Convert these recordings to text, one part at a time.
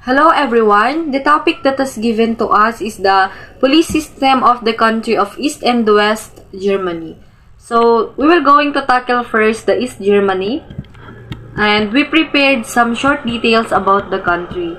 Hello everyone. The topic that was given to us is the police system of the country of East and West Germany. So, we will going to tackle first the East Germany, and we prepared some short details about the country.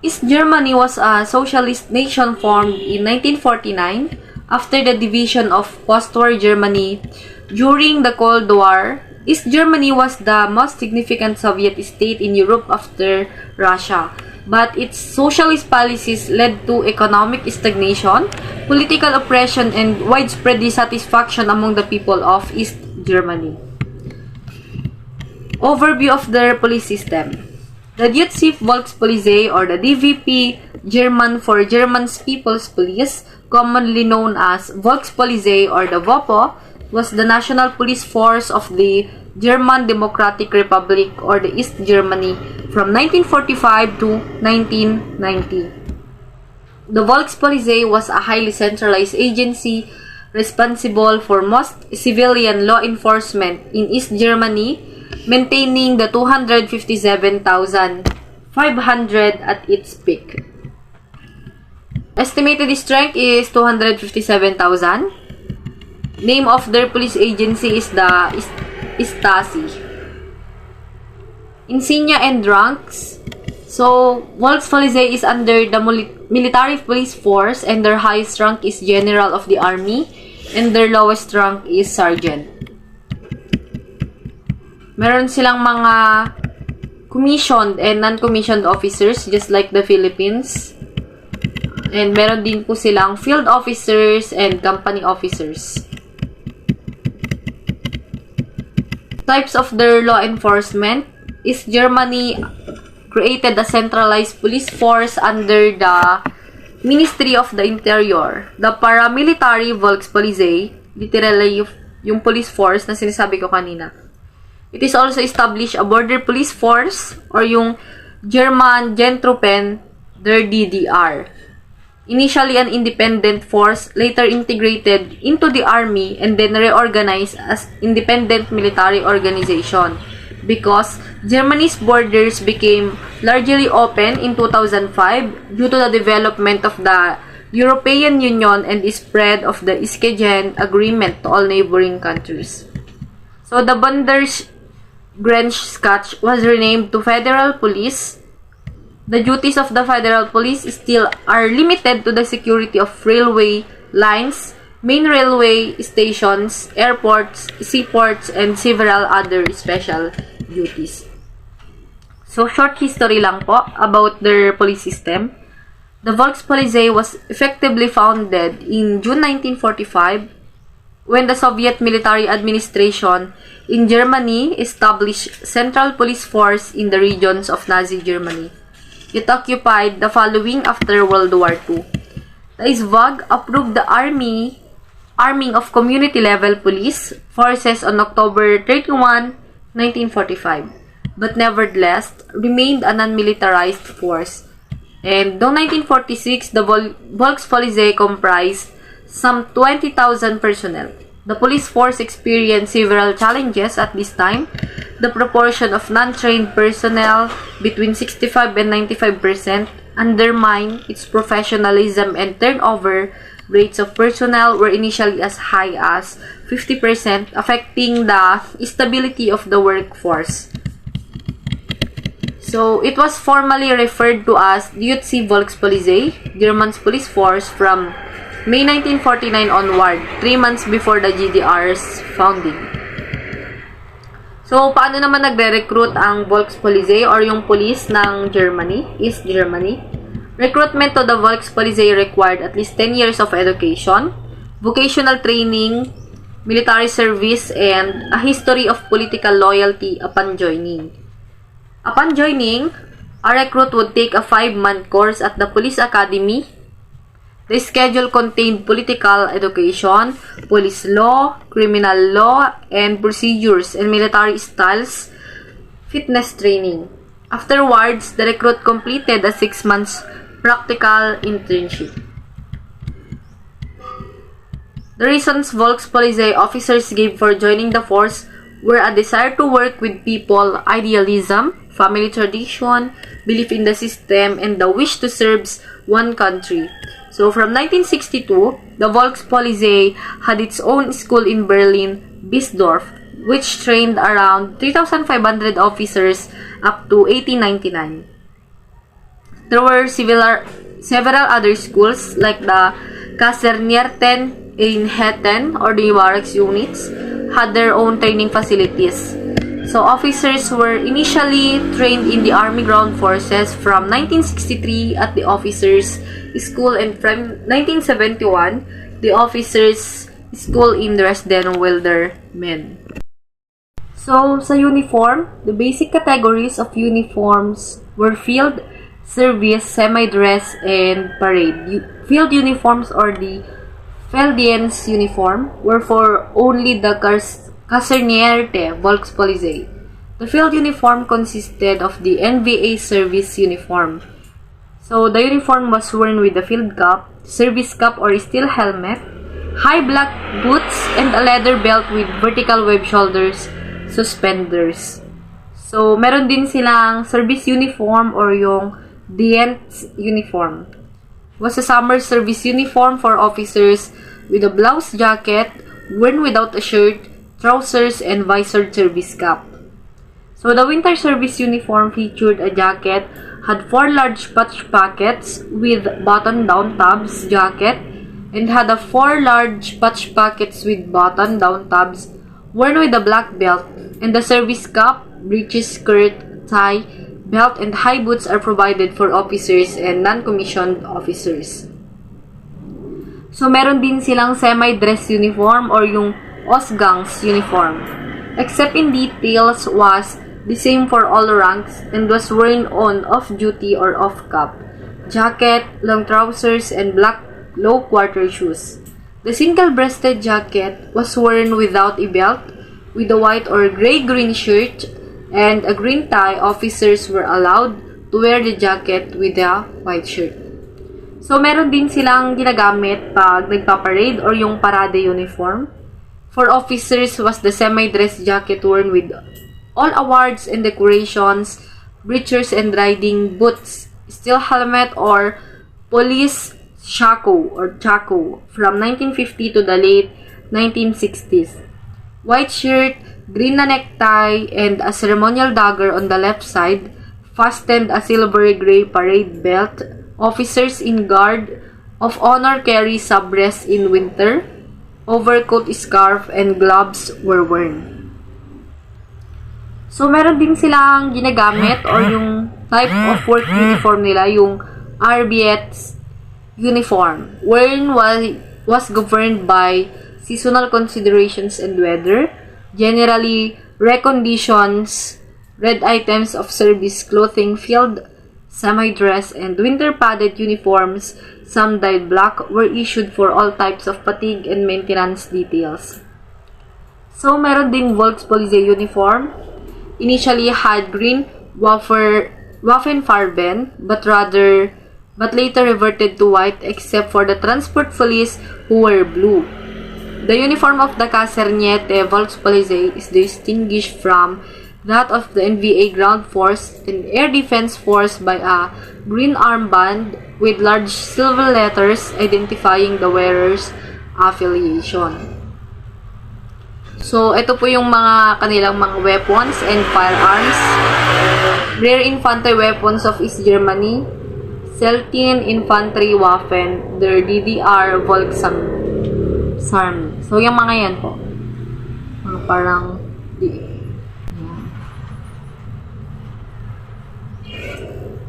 East Germany was a socialist nation formed in 1949 after the division of post-war Germany. During the Cold War, East Germany was the most significant Soviet state in Europe after Russia, but its socialist policies led to economic stagnation, political oppression, and widespread dissatisfaction among the people of East Germany. Overview of their police system. The Deutsche Volkspolizei, or the DVP, German for German's People's Police, commonly known as Volkspolizei or the WOPO, was the national police force of the German Democratic Republic or the East Germany from 1945 to 1990. The Volkspolizei was a highly centralized agency responsible for most civilian law enforcement in East Germany, maintaining the 257,500 at its peak. Estimated strength is 257,000. Name of their police agency is the Stasi. Insignia and ranks. So, Volkspolizei is under the military police force, and their highest rank is General of the Army, and their lowest rank is Sergeant. Meron silang mga commissioned and non-commissioned officers, just like the Philippines. And meron din po silang field officers and company officers. Types of their law enforcement. East Germany created a centralized police force under the Ministry of the Interior. The paramilitary Volkspolizei, literally yung police force na sinasabi ko kanina. It is also established a border police force or yung German Gentruppen, their DDR. Initially an independent force, later integrated into the army and then reorganized as independent military organization because Germany's borders became largely open in 2005 due to the development of the European Union and the spread of the Schengen Agreement to all neighboring countries. So the Bundesgrenzschutz was renamed to Federal Police. The duties of the federal police still are limited to the security of railway lines, main railway stations, airports, seaports, and several other special duties. So, short history lang po about their police system. The Volkspolizei was effectively founded in June 1945 when the Soviet military administration in Germany established central police force in the regions of Nazi Germany. It occupied the following after World War II. The SVAG approved the arming of community-level police forces on October 31, 1945, but nevertheless remained a non-militarized force. And noong 1946, the Volkspolizei comprised some 20,000 personnel. The police force experienced several challenges at this time. The proportion of non-trained personnel between 65 and 95% undermined its professionalism, and turnover rates of personnel were initially as high as 50%, affecting the stability of the workforce. So, it was formally referred to as Deutsche Volkspolizei, German's police force, from May 1949 onward, 3 months before the GDR's founding. So, paano naman nagre-recruit ang Volkspolizei or yung police ng Germany, East Germany? Recruitment to the Volkspolizei required at least 10 years of education, vocational training, military service, and a history of political loyalty upon joining. Upon joining, a recruit would take a 5-month course at the police academy. The schedule contained political education, police law, criminal law, and procedures, and military styles, fitness training. Afterwards, the recruit completed a 6 months practical internship. The reasons Volkspolizei officers gave for joining the force were a desire to work with people, idealism, family tradition, belief in the system, and the wish to serve one country. So from 1962, the Volkspolizei had its own school in Berlin, Bisdorf, which trained around 3,500 officers up to 1899. There were several other schools like the Kasernierten in Hetten or the barracks units had their own training facilities. So officers were initially trained in the Army Ground Forces from 1963 at the Officers School, and from 1971 the Officers School in Dresden-Wildermen. So sa uniform, the basic categories of uniforms were field, service, semi-dress, and parade. Field uniforms or the Felddienst uniform were for only the Kasernierte Volkspolizei. The field uniform consisted of the NVA service uniform. So the uniform was worn with a field cap, service cap or steel helmet, high black boots, and a leather belt with vertical web shoulders, suspenders. So meron din silang service uniform or yung Dienst uniform. Was a summer service uniform for officers with a blouse jacket worn without a shirt, trousers, and visored service cap. So the winter service uniform featured a jacket, had 4 large patch pockets with button-down tabs jacket, and had 4 large patch pockets with button-down tabs worn with a black belt, and the service cap, breeches, skirt, tie, belt, and high boots are provided for officers and non-commissioned officers. So meron din silang semi-dress uniform or yung Ausgangs uniform. Except in details was the same for all ranks and was worn on off-duty or off-cap, jacket, long trousers, and black low-quarter shoes. The single-breasted jacket was worn without a belt, with a white or gray-green shirt and a green tie. Officers were allowed to wear the jacket with a white shirt. So meron din silang ginagamit pag nagpa-parade or yung parade uniform. For officers was the semi-dress jacket worn with all awards and decorations, breeches and riding boots, steel helmet or police shako or chako from 1950 to the late 1960s. White shirt, green na necktie, and a ceremonial dagger on the left side, fastened a silver-gray parade belt. Officers in guard of honor carry subrest in winter. Overcoat, scarf, and gloves were worn. So, meron din silang ginagamit or yung type of work uniform nila, yung RBS uniform, wherein was governed by seasonal considerations and weather, generally reconditions, red items of service clothing, field, semi-dress, and winter padded uniforms, some dyed black, were issued for all types of fatigue and maintenance details. So, meron ding Volkspolizei uniform. Initially had green Waffenfarben, but later reverted to white except for the transport police who were blue. The uniform of the Kasernierte Volkspolizei is distinguished from that of the NVA Ground Force and Air Defense Force by a green armband with large silver letters identifying the wearer's affiliation. So, ito po yung mga kanilang mga weapons and firearms. Rear infantry weapons of East Germany, Selten Infantry Waffen, der DDR Volksarm. So, yung mga yan po. Parang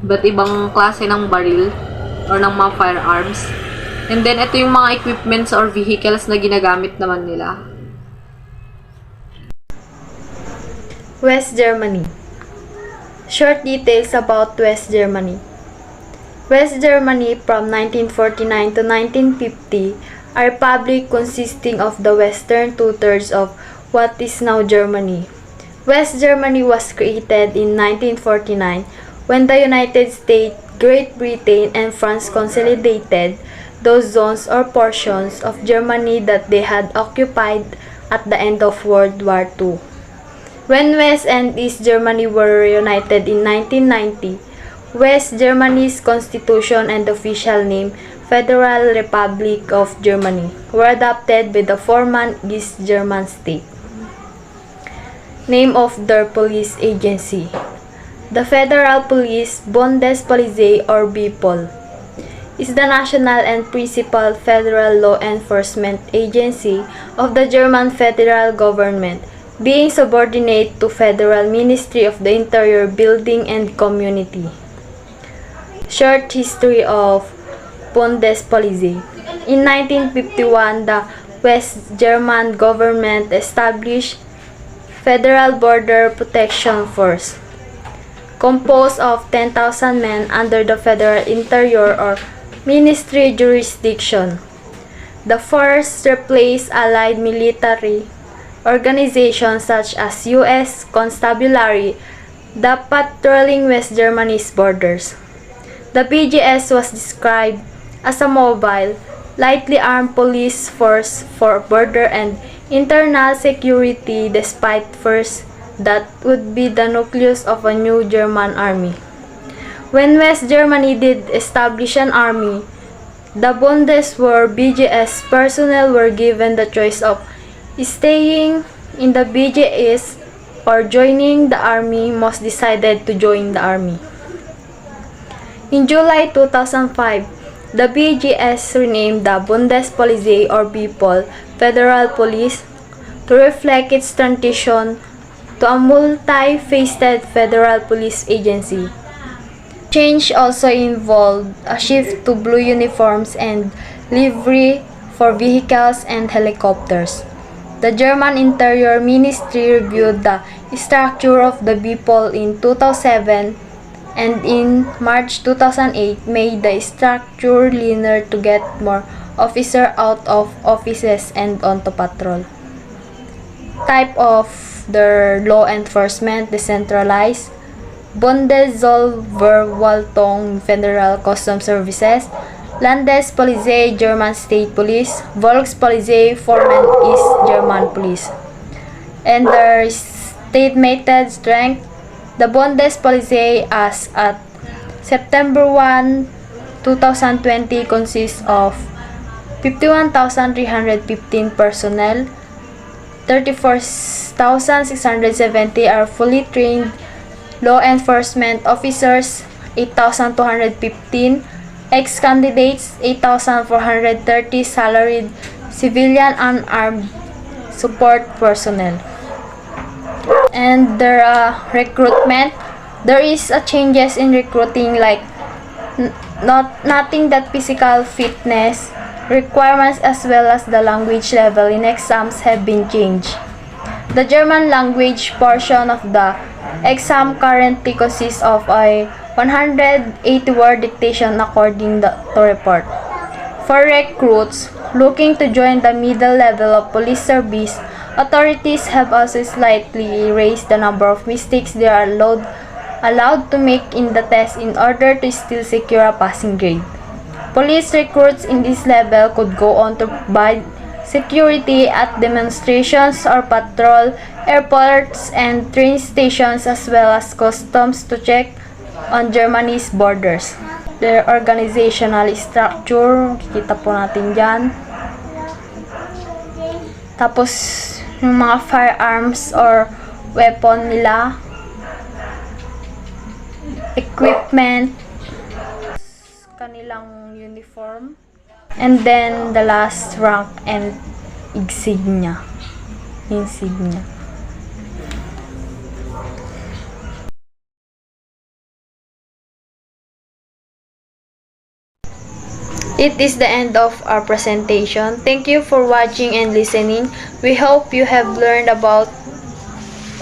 iba't ibang klase ng baril or ng mga firearms. And then, ito yung mga equipments or vehicles na ginagamit naman nila. West Germany. Short details about West Germany. West Germany from 1949 to 1950 are a republic consisting of the western two-thirds of what is now Germany. West Germany was created in 1949 when the United States, Great Britain, and France consolidated those zones or portions of Germany that they had occupied at the end of World War II. When West and East Germany were reunited in 1990, West Germany's constitution and official name, Federal Republic of Germany, were adopted by the former East German state. Name of their police agency. The Federal Police, Bundespolizei or BPOL, is the national and principal federal law enforcement agency of the German federal government, being subordinate to Federal Ministry of the Interior, Building and Community. Short history of Bundespolizei. In 1951, the West German government established Federal Border Protection Force, composed of 10,000 men under the Federal Interior or Ministry jurisdiction. The force replaced allied military organizations such as U.S. Constabulary, the patrolling West Germany's borders. The BGS was described as a mobile, lightly armed police force for border and internal security, despite first that would be the nucleus of a new German army. When West Germany did establish an army, the Bundeswehr BGS personnel were given the choice of staying in the BGS or joining the army. Most decided to join the army. In July 2005, the BGS renamed the Bundespolizei or BPOL Federal Police to reflect its transition to a multi-faceted federal police agency. Change also involved a shift to blue uniforms and livery for vehicles and helicopters. The German Interior Ministry reviewed the structure of the BPOL in 2007 and in March 2008 made the structure leaner to get more officers out of offices and onto patrol. Type of their law enforcement decentralized. Bundeszollverwaltung Federal Customs Services, Landespolizei German State Police, Volkspolizei former East German Police. And their estimated strength, the Bundespolizei as at September 1, 2020 consists of 51,315 personnel, 34,670 are fully trained law enforcement officers, 8,215, ex-candidates, 8,430 salaried civilian unarmed support personnel. And their recruitment, there is a changes in recruiting like nothing that physical fitness requirements as well as the language level in exams have been changed. The German language portion of the exam currently consists of a 180-word dictation according to report. For recruits looking to join the middle level of police service, authorities have also slightly raised the number of mistakes they are allowed to make in the test in order to still secure a passing grade. Police recruits in this level could go on to provide security at demonstrations or patrol airports and train stations as well as customs to check on Germany's borders. Their organizational structure, kikita po natin dyan. Tapos, yung mga firearms or weapon nila, equipment, kanilang uniform, and then the last rank and insignia. It is the end of our presentation. Thank you for watching and listening. We hope you have learned about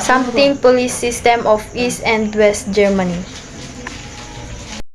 something police system of East and West Germany.